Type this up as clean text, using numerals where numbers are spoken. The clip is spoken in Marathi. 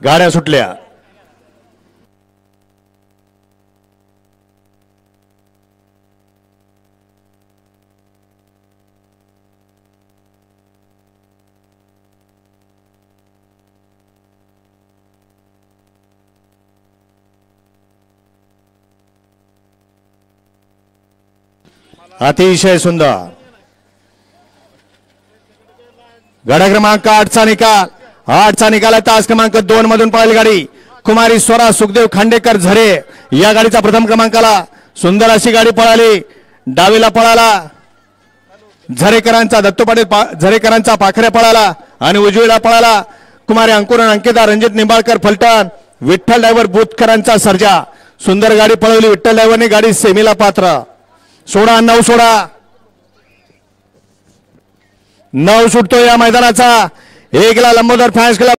गाड्या सुटल्या। अतिशय सुंदर गाडा क्रमांक 8चा निकाल। 8चा निकाल तास क्रमांक 2 मधून पळाली गाडी कुमारी स्वरा सुखदेव खांडेकर झरे या गाडीचा प्रथम क्रमांकाला सुंदर अशी गाडी पळाली। डावीला पळाला झरेकरांचा दत्तू पाटील झरेकरांचा पाखऱ्या पळाला आणि उजवीला पळाला कुमारी अंकुरण अंकिता रणजित निंबाळकर फलटण विठ्ठल ड्रायव्हर बुतकरांचा सर्जा। सुंदर गाडी पळवली विठ्ठल ड्रायव्हरने गाडी सेमीला पात्र। सोडा 9 सोडा 9 सुटतो या मैदानाचा। 1 ला लंबोदर फॅन्स क्लब